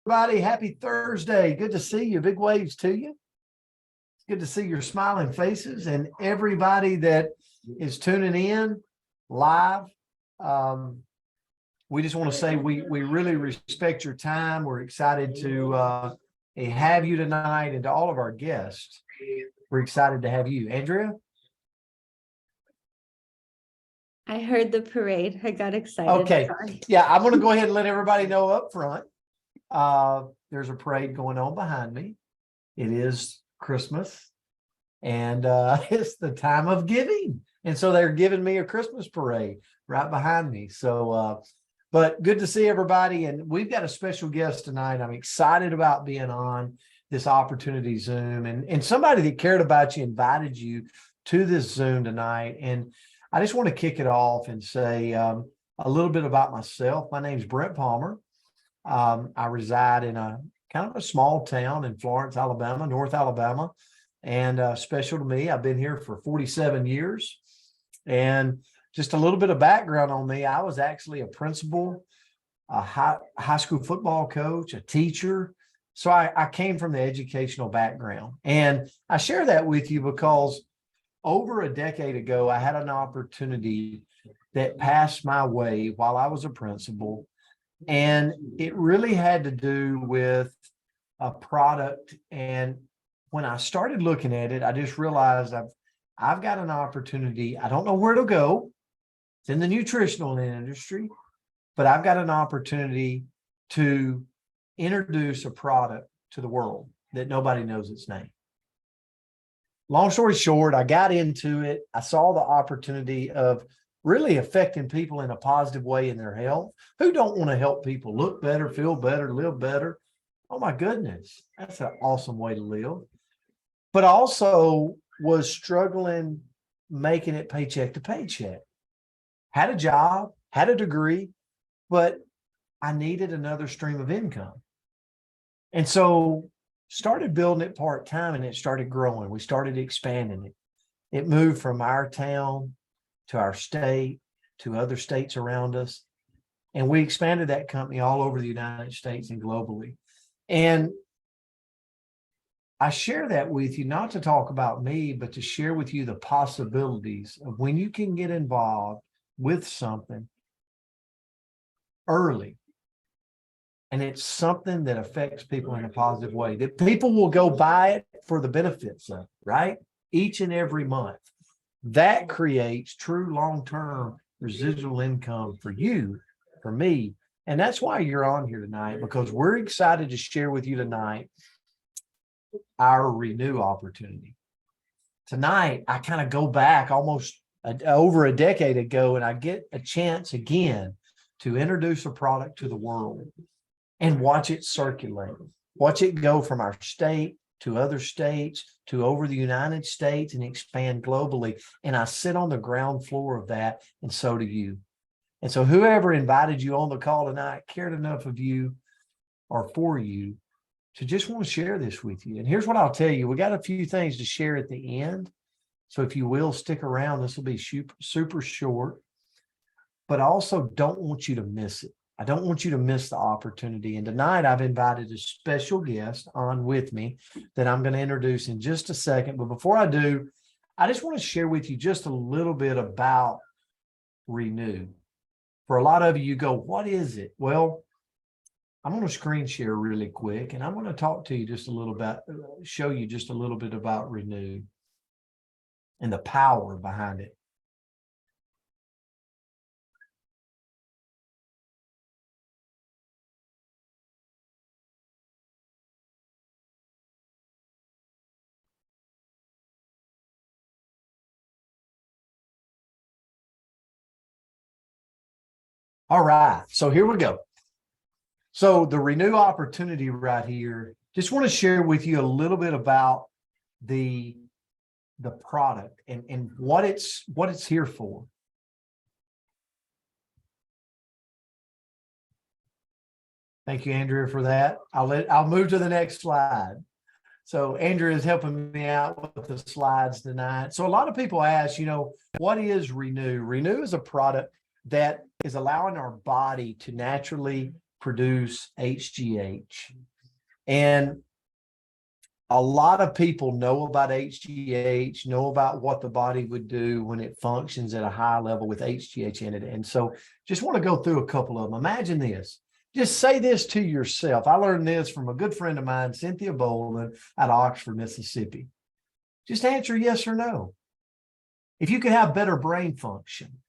everybody. Happy Thursday. Good to see you. Big waves to you. It's good to see your smiling faces and everybody that is tuning in live. We just want to say we really respect your time. We're excited to have you tonight, and to all of our guests. We're excited to have you. Andrea? I heard the parade. I got excited. Okay. Sorry. Yeah, I'm going to go ahead and let everybody know up front. There's a parade going on behind me. It is Christmas, and it's the time of giving. And so they're giving me a Christmas parade right behind me. So, but good to see everybody. And we've got a special guest tonight. I'm excited about being on this opportunity Zoom, and somebody that cared about you invited you to this Zoom tonight. And I just want to kick it off and say a little bit about myself. My name's Brent Palmer. I reside in a kind of a small town in Florence, Alabama, North Alabama. And special to me, I've been here for 47 years. And just a little bit of background on me. I was actually a principal, a high school football coach, a teacher. So I came from the educational background. And I share that with you because over a decade ago, I had an opportunity that passed my way while I was a principal. And it really had to do with a product. And when I started looking at it, I just realized I've got an opportunity. I don't know where to go. It's in the nutritional industry, but I've got an opportunity to introduce a product to the world that nobody knows its name. Long story short, I got into it. I saw the opportunity of really affecting people in a positive way in their health. Who don't want to help people look better, feel better, live better? Oh my goodness, that's an awesome way to live. But also was struggling making it paycheck to paycheck. Had a job, had a degree, but I needed another stream of income. And so started building it part-time, and it started growing. We started expanding it. It moved from our town to our state, to other states around us. And we expanded that company all over the United States and globally. And I share that with you, not to talk about me, but to share with you the possibilities of when you can get involved with something early. And it's something that affects people in a positive way, that people will go buy it for the benefits of, right? Each and every month. That creates true long-term residual income for you, for me. And that's why you're on here tonight, because we're excited to share with you tonight our Renew opportunity. Tonight, I kind of go back almost over a decade ago, and I get a chance again to introduce a product to the world and watch it circulate, watch it go from our state to other states, to over the United States, and expand globally. And I sit on the ground floor of that, and so do you. And so whoever invited you on the call tonight cared enough of you or for you to just want to share this with you. And here's what I'll tell you. We got a few things to share at the end. So if you will stick around, this will be super short, but I also don't want you to miss it. I don't want you to miss the opportunity. And tonight I've invited a special guest on with me that I'm going to introduce in just a second. But before I do, I just want to share with you just a little bit about Renew. For a lot of you, go, what is it? Well, I'm going to screen share really quick, and I'm going to talk to you just a little bit, show you just a little bit about Renew and the power behind it. All right, so here we go. So the Renew opportunity right here, just want to share with you a little bit about the product and what it's here for. Thank you, Andrea, for that. I'll move to the next slide. So Andrea is helping me out with the slides tonight. So a lot of people ask, what is Renew? Renew is a product that is allowing our body to naturally produce HGH. And a lot of people know about HGH, know about what the body would do when it functions at a high level with HGH in it. And so just want to go through a couple of them. Imagine this. Just say this to yourself. I learned this from a good friend of mine, Cynthia Bolden, at Oxford, Mississippi. Just answer yes or no. If you could have better brain function,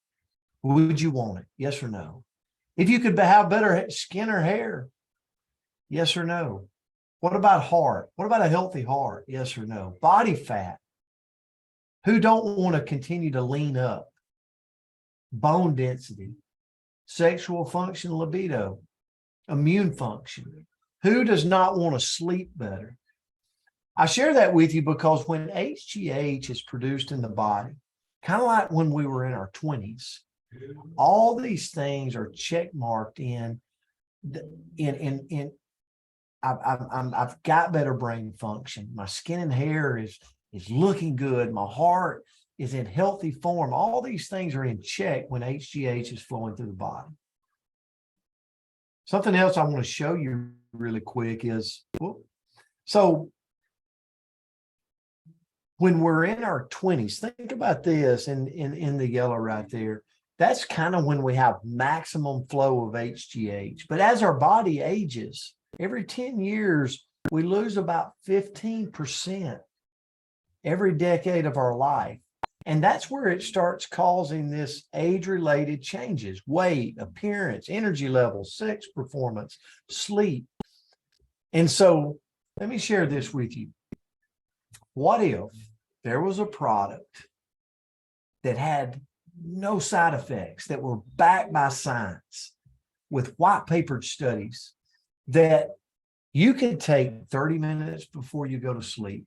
would you want it? Yes or no? If you could have better skin or hair, yes or no? What about heart? What about a healthy heart? Yes or no? Body fat. Who don't want to continue to lean up? Bone density, sexual function, libido, immune function. Who does not want to sleep better? I share that with you because when HGH is produced in the body, kind of like when we were in our 20s, all these things are check marked I've got better brain function. My skin and hair is looking good. My heart is in healthy form. All these things are in check when HGH is flowing through the body. Something else I want to show you really quick is, so when we're in our 20s, think about this in the yellow right there. That's kind of when we have maximum flow of HGH. But as our body ages, every 10 years, we lose about 15% every decade of our life. And that's where it starts causing this age-related changes: weight, appearance, energy levels, sex performance, sleep. And so let me share this with you. What if there was a product that had no side effects, that were backed by science with white papered studies, that you could take 30 minutes before you go to sleep,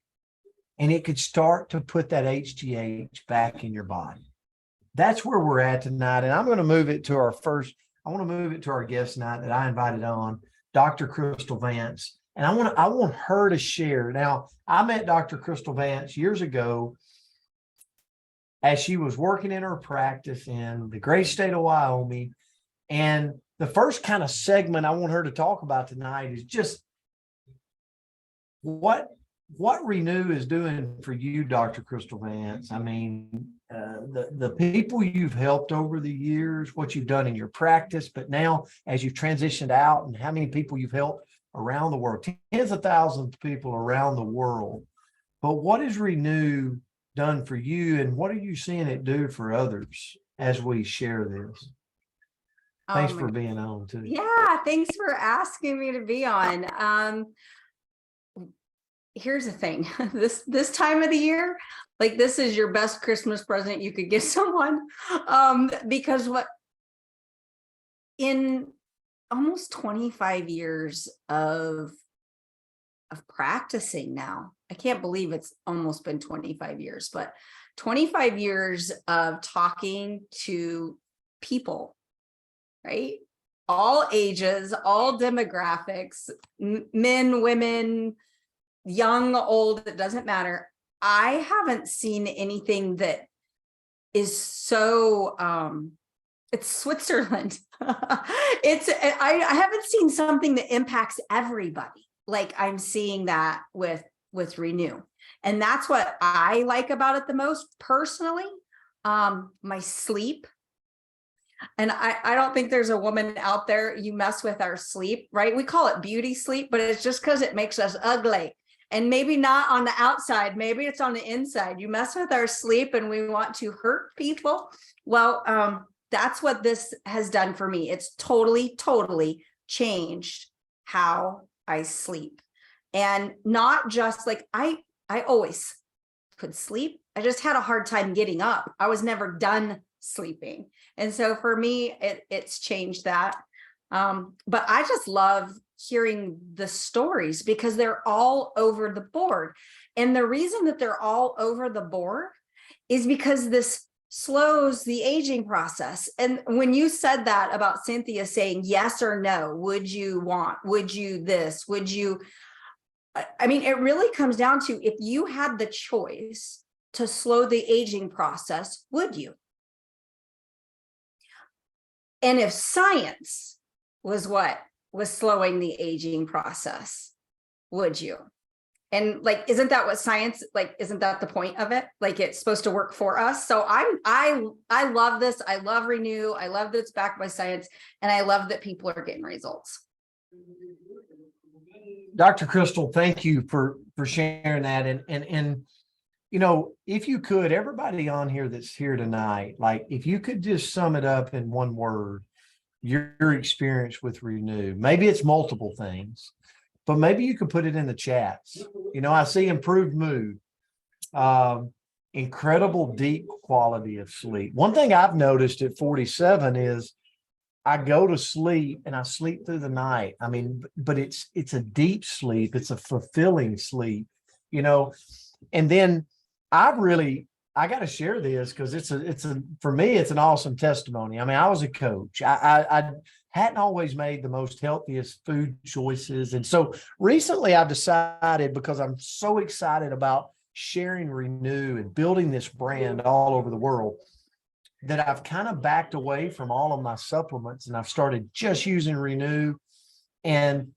and it could start to put that HGH back in your body? That's where we're at tonight. And I'm going to move it to our guest tonight that I invited on, Dr. Kristal Vance. And I want her to share. Now, I met Dr. Kristal Vance years ago as she was working in her practice in the great state of Wyoming. And the first kind of segment I want her to talk about tonight is just what Renew is doing for you, Dr. Kristal Vance. I mean, the people you've helped over the years, what you've done in your practice, but now as you've transitioned out, and how many people you've helped around the world, tens of thousands of people around the world. But what has Renew done for you, and what are you seeing it do for others as we share this? Thanks for being on too. Yeah, thanks for asking me to be on. Here's the thing, this time of the year, like, this is your best Christmas present you could give someone, because in almost 25 years of practicing now, I can't believe it's almost been 25 years, but 25 years of talking to people, right? All ages, all demographics, men, women, young, old, it doesn't matter. I haven't seen anything that is so, it's Switzerland. I haven't seen something that impacts everybody like I'm seeing that with Renew. And that's what I like about it the most personally. My sleep. And I don't think there's a woman out there, you mess with our sleep, right? We call it beauty sleep, but it's just because it makes us ugly. And maybe not on the outside, maybe it's on the inside. You mess with our sleep and we want to hurt people. Well, that's what this has done for me. It's totally changed how I sleep. And not just like, I always could sleep. I just had a hard time getting up. I was never done sleeping. And so for me, it's changed that. But I just love hearing the stories because they're all over the board. And the reason that they're all over the board is because this slows the aging process. And when you said that about Cynthia saying yes or no, would you this, would you, I mean, it really comes down to, if you had the choice to slow the aging process, would you? And if science was what with slowing the aging process, would you? And like, isn't that what science, like, isn't that the point of it? Like, it's supposed to work for us. So I love this. I love Renew. I love that it's backed by science. And I love that people are getting results. Dr. Kristal, thank you for sharing that. And you know, if you could, everybody on here that's here tonight, like if you could just sum it up in one word, your experience with Renew. Maybe it's multiple things, but maybe you could put it in the chats. You know, I see improved mood, incredible deep quality of sleep. One thing I've noticed at 47 is I go to sleep and I sleep through the night. I mean, but it's a deep sleep. It's a fulfilling sleep, you know. And then I got to share this because for me, it's an awesome testimony. I mean, I was a coach. I hadn't always made the most healthiest food choices. And so recently I've decided, because I'm so excited about sharing Renew and building this brand all over the world, that I've kind of backed away from all of my supplements and I've started just using Renew and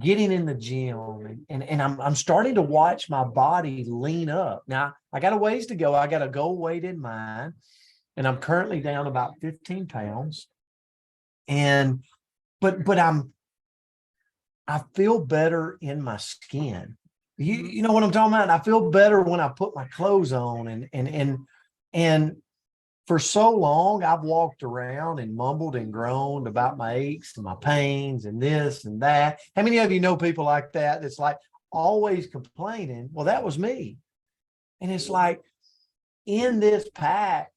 getting in the gym, and I'm starting to watch my body lean up. Now I got a ways to go. I got a goal weight in mind, and I'm currently down about 15 pounds. And but I feel better in my skin. You know what I'm talking about? I feel better when I put my clothes on, and for so long, I've walked around and mumbled and groaned about my aches and my pains and this and that. How many of you know people like that? That's like always complaining. Well, that was me. And it's like in this pack,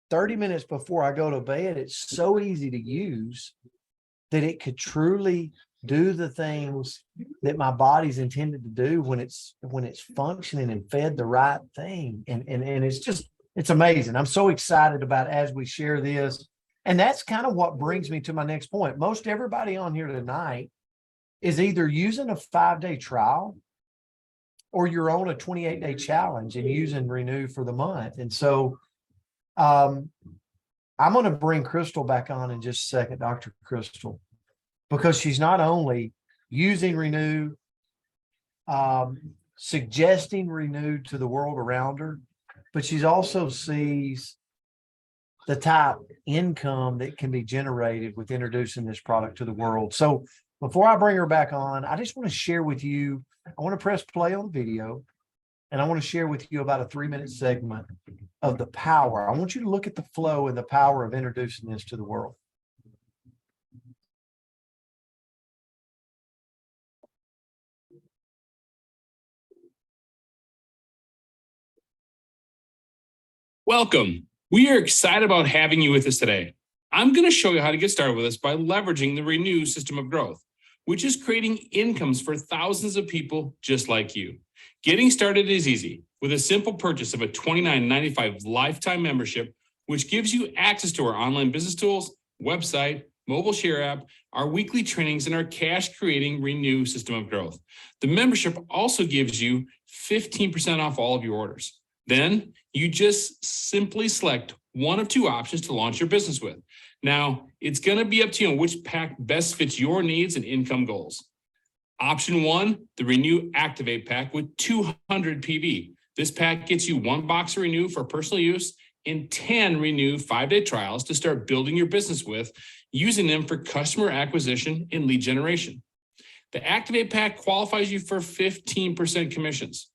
30 minutes before I go to bed, it's so easy to use that it could truly do the things that my body's intended to do when it's functioning and fed the right thing. And it's amazing. I'm so excited about as we share this. And that's kind of what brings me to my next point. Most everybody on here tonight is either using a 5-day trial or you're on a 28-day challenge and using Renew for the month. And so I'm going to bring Kristal back on in just a second, Dr. Kristal, because she's not only using Renew, suggesting Renew to the world around her, but she's also sees the type of income that can be generated with introducing this product to the world. So before I bring her back on, I just want to share with you, I want to press play on the video, and I want to share with you about a 3-minute segment of the power. I want you to look at the flow and the power of introducing this to the world. Welcome. We are excited about having you with us today. I'm going to show you how to get started with us by leveraging the Renew system of growth, which is creating incomes for thousands of people just like you. Getting started is easy with a simple purchase of a $29.95 lifetime membership, which gives you access to our online business tools, website, mobile share app, our weekly trainings, and our cash-creating Renew system of growth. The membership also gives you 15% off all of your orders. Then you just simply select one of two options to launch your business with. Now, it's going to be up to you on which pack best fits your needs and income goals. Option 1, the Renew Activate Pack with 200 PV. This pack gets you 1 box of Renew for personal use and 10 Renew 5-day trials to start building your business with, using them for customer acquisition and lead generation. The Activate Pack qualifies you for 15% commissions.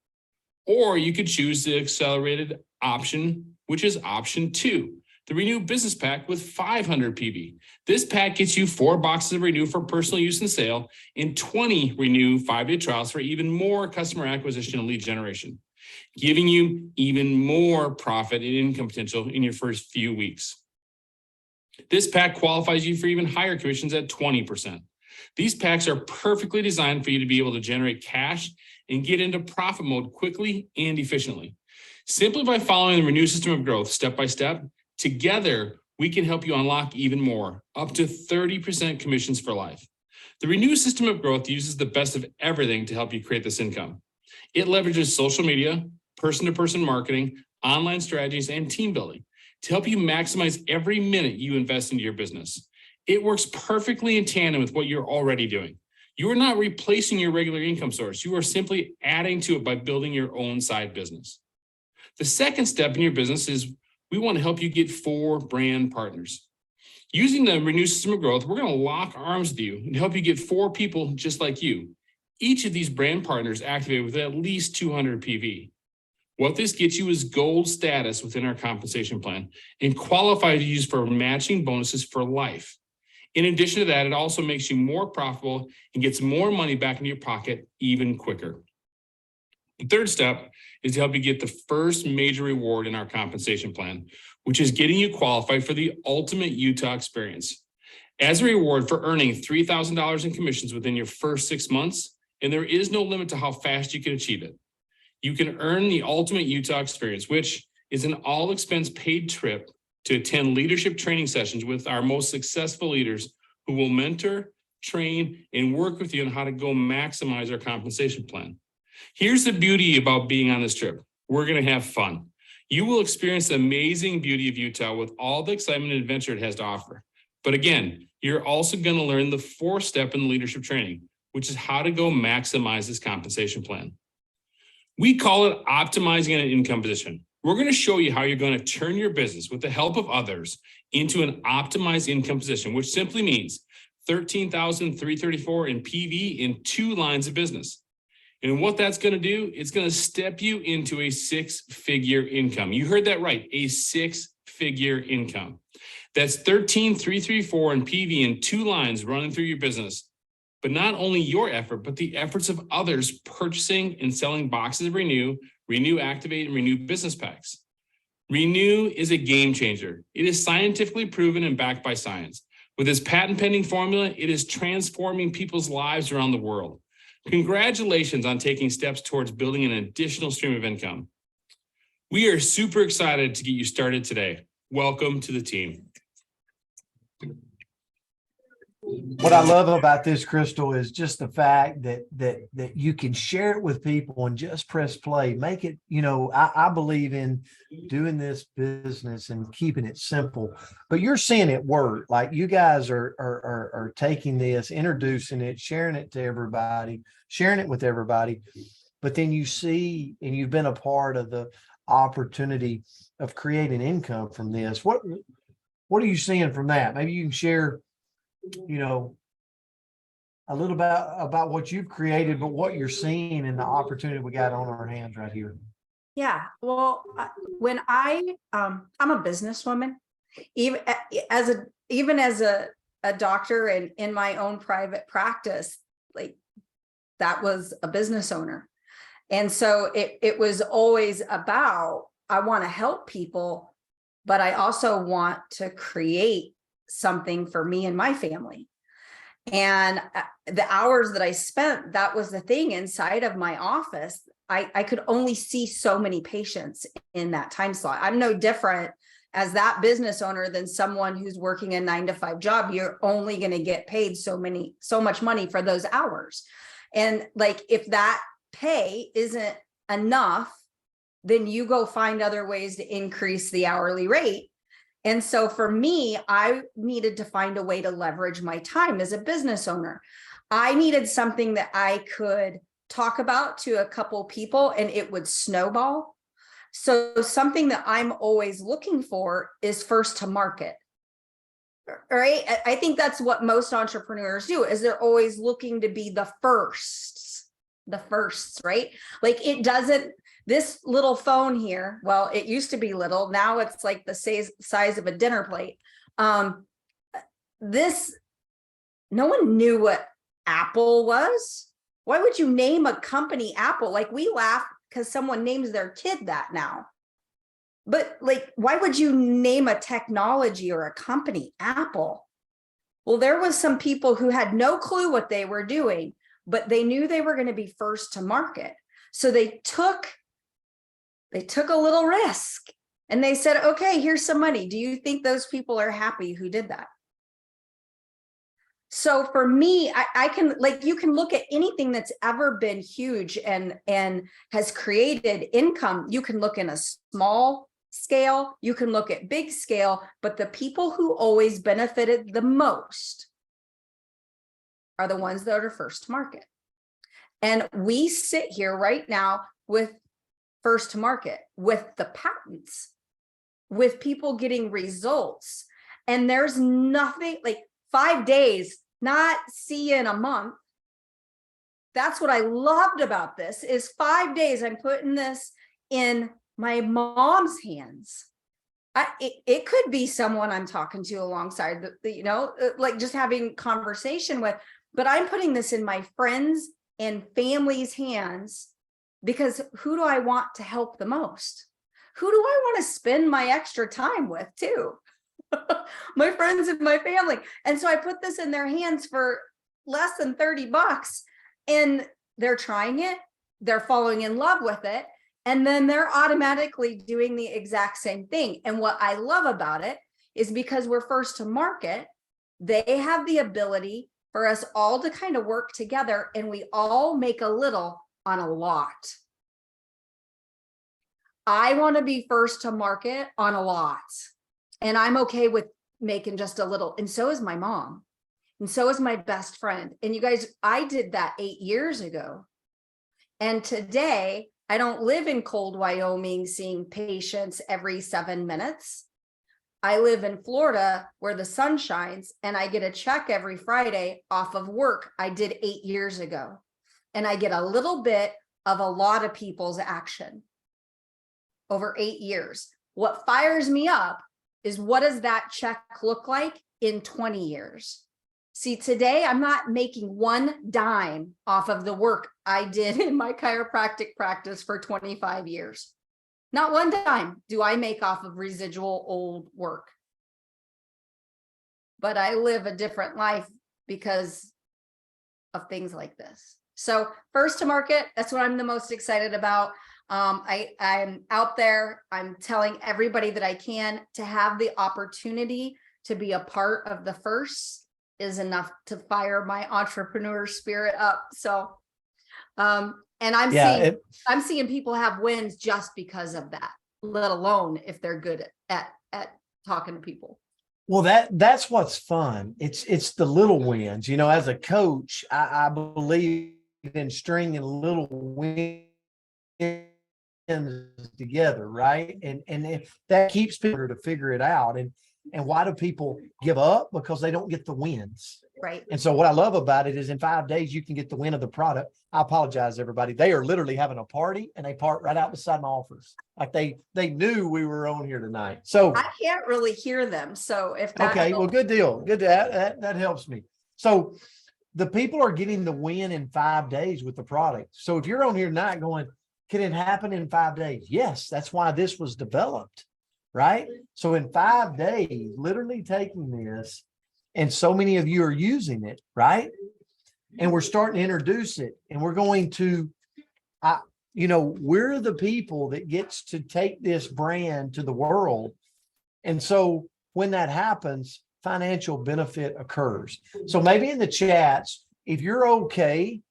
Or you could choose the accelerated option, which is option 2, the Renew Business Pack with 500 PV. This pack gets you 4 boxes of Renew for personal use and sale and 20 Renew 5-day trials for even more customer acquisition and lead generation, giving you even more profit and income potential in your first few weeks. This pack qualifies you for even higher commissions at 20%. These packs are perfectly designed for you to be able to generate cash and get into profit mode quickly and efficiently. Simply by following the Renew system of growth step by step, together we can help you unlock even more, up to 30% commissions for life. The Renew system of growth uses the best of everything to help you create this income. It leverages social media, person-to-person marketing, online strategies, and team building to help you maximize every minute you invest into your business. It works perfectly in tandem with what you're already doing. You are not replacing your regular income source. You are simply adding to it by building your own side business. The second step in your business is we want to help you get 4 brand partners. Using the Renew System of Growth, we're going to lock arms with you and help you get 4 people just like you. Each of these brand partners activated with at least 200 PV. What this gets you is gold status within our compensation plan and qualify to use for matching bonuses for life. In addition to that, it also makes you more profitable and gets more money back into your pocket even quicker. The third step is to help you get the first major reward in our compensation plan, which is getting you qualified for the ultimate Utah experience. As a reward for earning $3,000 in commissions within your first 6 months, and there is no limit to how fast you can achieve it, you can earn the ultimate Utah experience, which is an all-expense paid trip to attend leadership training sessions with our most successful leaders who will mentor, train, and work with you on how to go maximize our compensation plan. Here's the beauty about being on this trip. We're going to have fun. You will experience the amazing beauty of Utah with all the excitement and adventure it has to offer. But again, you're also going to learn the 4th step in leadership training, which is how to go maximize this compensation plan. We call it optimizing an income position. We're going to show you how you're going to turn your business with the help of others into an optimized income position, which simply means $13,334 in PV in 2 lines of business. And what that's going to do, it's going to step you into a 6-figure income. You heard that right, a 6-figure income. That's $13,334 in PV in 2 lines running through your business. But not only your effort, but the efforts of others purchasing and selling boxes of Renew, Renew Activate, and Renew business packs. Renew is a game changer. It is scientifically proven and backed by science. With its patent pending formula, it is transforming people's lives around the world. Congratulations on taking steps towards building an additional stream of income. We are super excited to get you started today. Welcome to the team. What I love about this, Kristal, is just the fact that you can share it with people and just press play. Make it, I believe in doing this business and keeping it simple. But you're seeing it work. Like you guys are taking this, introducing it, sharing it to everybody, sharing it with everybody. But then you see, and you've been a part of the opportunity of creating income from this. What are you seeing from that? Maybe you can share a little bit about what you've created, but what you're seeing and the opportunity we got on our hands right here. Yeah, well, when I'm a businesswoman, even as a doctor and in my own private practice, like that was a business owner. And so it was always about, I want to help people, but I also want to create something for me and my family. And the hours that I spent, that was the thing inside of my office. I could only see so many patients in that time slot. I'm no different as that business owner than someone who's working a 9-to-5 job. You're only going to get paid so much money for those hours. And like, if that pay isn't enough, then you go find other ways to increase the hourly rate. And so for me, I needed to find a way to leverage my time as a business owner. I needed something that I could talk about to a couple people and it would snowball. So something that I'm always looking for is first to market. Right? I think that's what most entrepreneurs do, is they're always looking to be the firsts, right? Like this little phone here, well, it used to be little. Now it's like the size of a dinner plate. No one knew what Apple was. Why would you name a company Apple? Like, we laugh because someone names their kid that now. But like, why would you name a technology or a company Apple? Well, there was some people who had no clue what they were doing, but they knew they were going to be first to market. So they took a little risk and they said, okay, here's some money. Do you think those people are happy who did that? So for me, I can, like, you can look at anything that's ever been huge and has created income. You can look in a small scale, you can look at big scale, but the people who always benefited the most are the ones that are first to market. And we sit here right now with first to market, with the patents, with people getting results. And there's nothing like 5 days, not see you in a month. That's what I loved about this is 5 days. I'm putting this in my mom's hands. It could be someone I'm talking to alongside, like just having conversation with, but I'm putting this in my friends and family's hands because who do I want to help the most? Who do I want to spend my extra time with too? My friends and my family. And so I put this in their hands for less than $30 and they're trying it. They're falling in love with it. And then they're automatically doing the exact same thing. And what I love about it is because we're first to market, they have the ability for us all to kind of work together and we all make a little on a lot. I want to be first to market on a lot. And I'm okay with making just a little. And so is my mom. And so is my best friend. And you guys, I did that 8 years ago. And today, I don't live in cold Wyoming seeing patients every 7 minutes. I live in Florida where the sun shines and I get a check every Friday off of work I did 8 years ago. And I get a little bit of a lot of people's action over 8 years. What fires me up is what does that check look like in 20 years? See, today I'm not making one dime off of the work I did in my chiropractic practice for 25 years. Not one dime do I make off of residual old work. But I live a different life because of things like this. So first to market, that's what I'm the most excited about. I'm out there. I'm telling everybody that I can to have the opportunity to be a part of the first is enough to fire my entrepreneur spirit up. So, and I'm seeing people have wins just because of that, let alone if they're good at talking to people. Well, that's what's fun. It's the little wins. As a coach, I believe in stringing little wins together, right? And if that keeps people to figure it out. And why do people give up? Because they don't get the wins. Right. And so what I love about it is in 5 days, you can get the win of the product. I apologize, everybody. They are literally having a party and they park right out beside my office. Like they knew we were on here tonight. So I can't really hear them. So if that okay, well, good deal. Good. That helps me. So the people are getting the win in 5 days with the product. So if you're on here tonight going, can it happen in 5 days? Yes, that's why this was developed. Right? So in 5 days, literally taking this, and so many of you are using it, right? And we're starting to introduce it, and we're going to, we're the people that gets to take this brand to the world. And so when that happens, financial benefit occurs. So maybe in the chats, if you're okay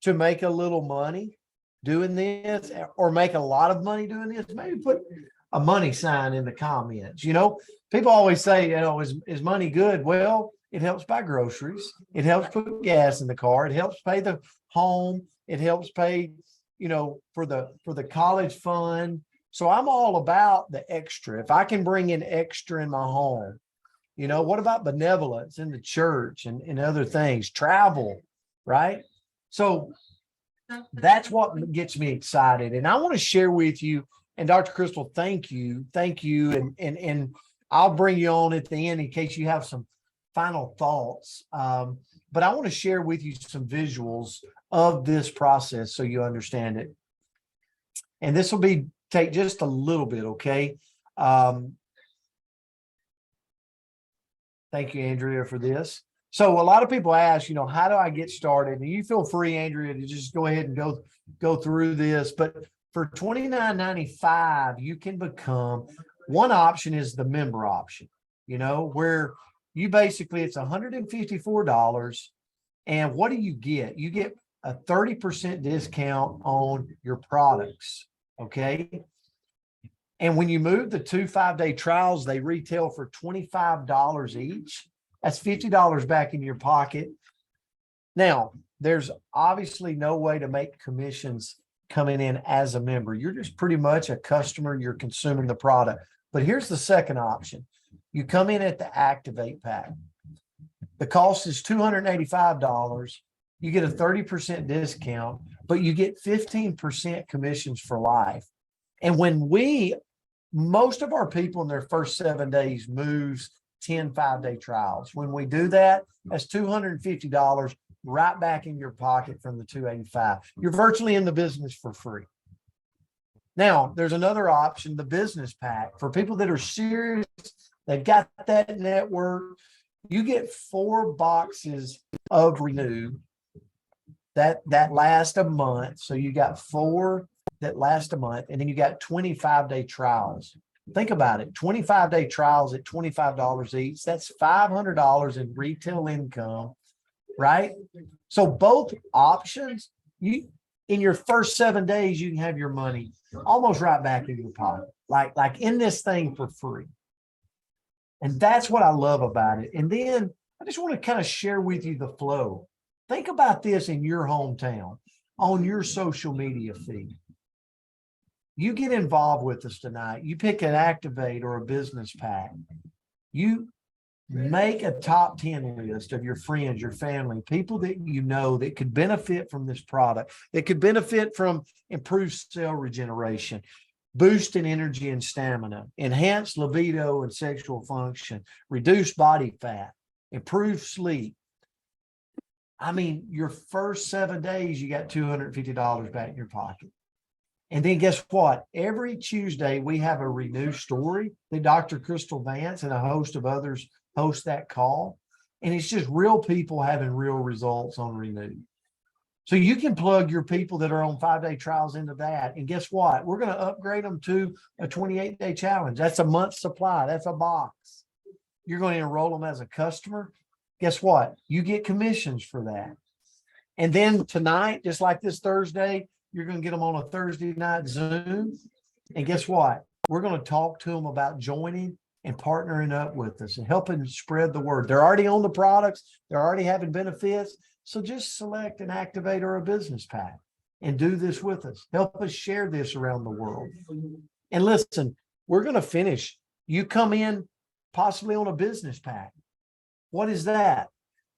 to make a little money doing this or make a lot of money doing this, maybe put a money sign in the comments. People always say, is money good? Well, it helps buy groceries. It helps put gas in the car. It helps pay the home. It helps pay, for the college fund. So I'm all about the extra. If I can bring in extra in my home, what about benevolence in the church and other things, travel, right? So that's what gets me excited. And I want to share with you. And Dr. Kristal, thank you. And I'll bring you on at the end in case you have some final thoughts. But I want to share with you some visuals of this process so you understand it. And this will take just a little bit, okay? Thank you, Andrea, for this. So a lot of people ask, how do I get started? And you feel free, Andrea, to just go ahead and go through this. But for $29.95, you can become, one option is the member option, where you basically, it's $154. And what do you get? You get a 30% discount on your products. Okay. And when you move the 2 5-day trials, they retail for $25 each. That's $50 back in your pocket. Now, there's obviously no way to make commissions coming in as a member. You're just pretty much a customer. You're consuming the product. But here's the second option. You come in at the Activate pack. The cost is $285. You get a 30% discount, but you get 15% commissions for life. And when most of our people in their first 7 days moves 10 5-day trials. When we do that, that's $250 right back in your pocket from the $285. You're virtually in the business for free. Now, there's another option, the business pack. For people that are serious, they've got that network. You get 4 boxes of Renew that last a month. So you got 4 that last a month, and then you got 25-day trials. Think about it, 25-day trials at $25 each. That's $500 in retail income, right? So both options, in your first 7 days, you can have your money almost right back in your pocket, like in this thing for free. And that's what I love about it. And then I just want to kind of share with you the flow. Think about this in your hometown, on your social media feed. You get involved with us tonight. You pick an Activate or a business pack. You make a top 10 list of your friends, your family, people that you know that could benefit from this product, that could benefit from improved cell regeneration, boosting energy and stamina, enhanced libido and sexual function, reduce body fat, improve sleep. I mean, your first 7 days, you got $250 back in your pocket. And then guess what? Every Tuesday, we have a Renew story that Dr. Kristal Vance and a host of others host that call. And it's just real people having real results on Renew. So you can plug your people that are on 5-day trials into that. And guess what? We're going to upgrade them to a 28-day challenge. That's a month's supply. That's a box. You're going to enroll them as a customer. Guess what? You get commissions for that. And then tonight, just like this Thursday, you're going to get them on a Thursday night Zoom. And guess what? We're going to talk to them about joining and partnering up with us and helping spread the word. They're already on the products. They're already having benefits. So just select an Activate or a business pack and do this with us. Help us share this around the world. And listen, we're going to finish. You come in possibly on a business pack. What is that?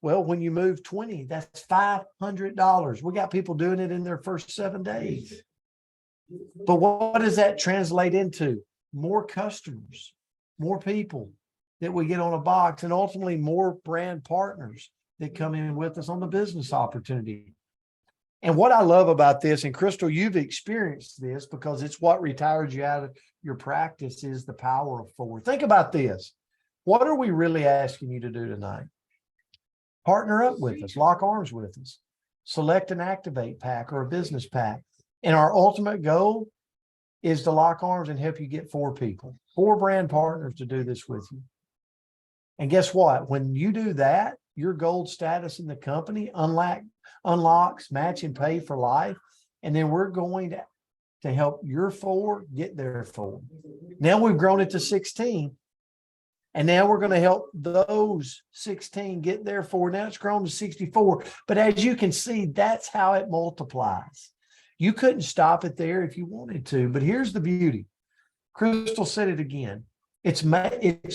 Well, when you move 20, that's $500. We got people doing it in their first 7 days. But what does that translate into? More customers, more people that we get on a box, and ultimately more brand partners that come in with us on the business opportunity. And what I love about this, and Kristal, you've experienced this because it's what retired you out of your practice, is the power of 4. Think about this. What are we really asking you to do tonight? Partner up with us, lock arms with us, select an Activate pack or a business pack. And our ultimate goal is to lock arms and help you get 4 people, 4 brand partners to do this with you. And guess what? When you do that, your gold status in the company unlocks match and pay for life. And then we're going to help your 4 get their 4. Now we've grown it to 16. And now we're going to help those 16 get their 4. Now it's grown to 64. But as you can see, that's how it multiplies. You couldn't stop it there if you wanted to. But here's the beauty. Kristal said it again. It's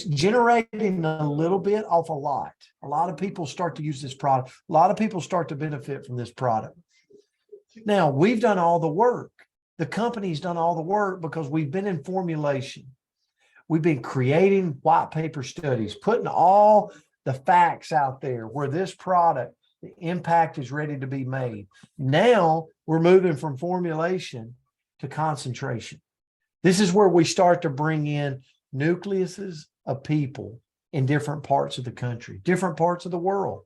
generating a little bit off a lot. A lot of people start to use this product. A lot of people start to benefit from this product. Now, we've done all the work. The company's done all the work because we've been in formulation. We've been creating white paper studies, putting all the facts out there where this product, the impact is ready to be made. Now we're moving from formulation to concentration. This is where we start to bring in nucleuses of people in different parts of the country, different parts of the world.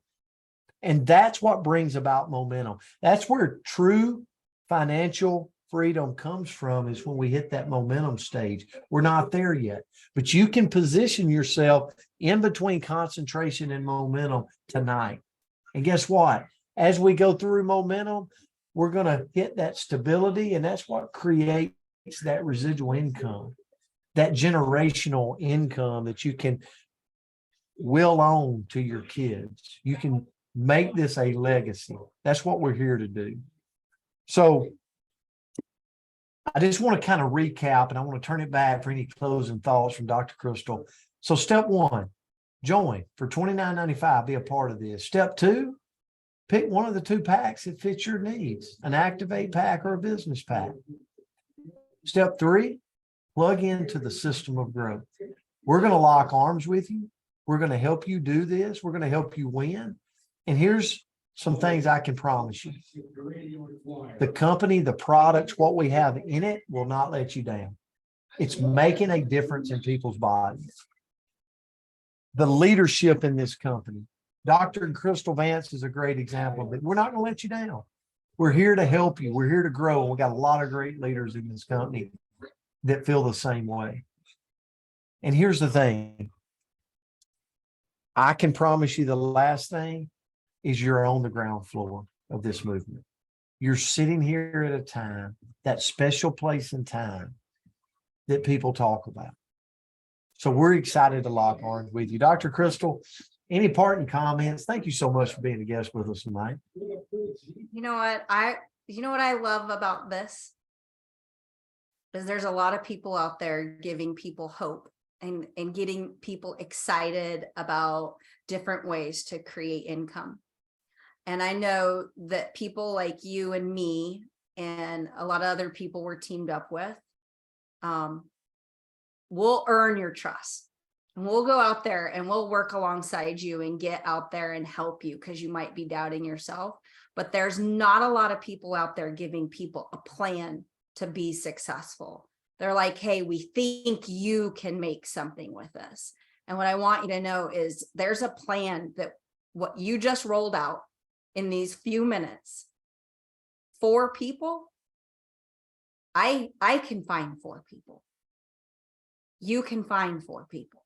And that's what brings about momentum. That's where true financial freedom comes from, is when we hit that momentum stage. We're not there yet, but you can position yourself in between concentration and momentum tonight. And guess what? As we go through momentum, we're going to hit that stability, and that's what creates that residual income. that generational income that you can will on to your kids. You can make this a legacy. That's what we're here to do. So I just want to kind of recap, and I want to turn it back for any closing thoughts from Dr. Kristal. So step one, join for $29.95, be a part of this. Step two, pick one of the 2 packs that fits your needs, an Activate pack or a business pack. Step three, plug into the system of growth. We're going to lock arms with you. We're going to help you do this. We're going to help you win. And here's some things I can promise you. The company, the products, what we have in it will not let you down. It's making a difference in people's bodies. The leadership in this company, Dr. and Kristal Vance is a great example of it. We're not going to let you down. We're here to help you. We're here to grow. We got a lot of great leaders in this company that feel the same way. And here's the thing. I can promise you the last thing is you're on the ground floor of this movement. You're sitting here at a time, that special place in time that people talk about. So we're excited to lock arms with you. Dr. Kristal, any parting comments? Thank you so much for being a guest with us tonight. You know what I love about this is there's a lot of people out there giving people hope and getting people excited about different ways to create income. And I know that people like you and me and a lot of other people we're teamed up with, will earn your trust. And we'll go out there and we'll work alongside you and get out there and help you because you might be doubting yourself. But there's not a lot of people out there giving people a plan to be successful. They're like, hey, we think you can make something with this. And what I want you to know is there's a plan that what you just rolled out in these few minutes, 4 people, I can find 4 people. You can find 4 people.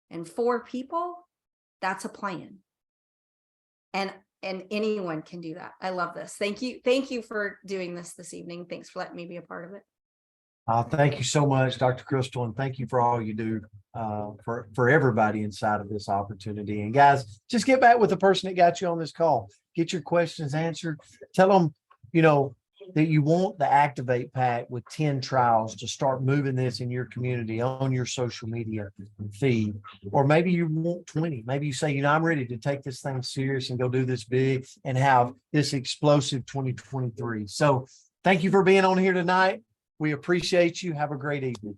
And 4 people, that's a plan. And anyone can do that. I love this. Thank you. Thank you for doing this evening. Thanks for letting me be a part of it. Thank you so much, Dr. Kristal, and thank you for all you do for everybody inside of this opportunity. And guys, just get back with the person that got you on this call. Get your questions answered. Tell them, that you want the Activate pack with 10 trials to start moving this in your community, on your social media feed. Or maybe you want 20. Maybe you say, I'm ready to take this thing serious and go do this big and have this explosive 2023. So thank you for being on here tonight. We appreciate you. Have a great evening.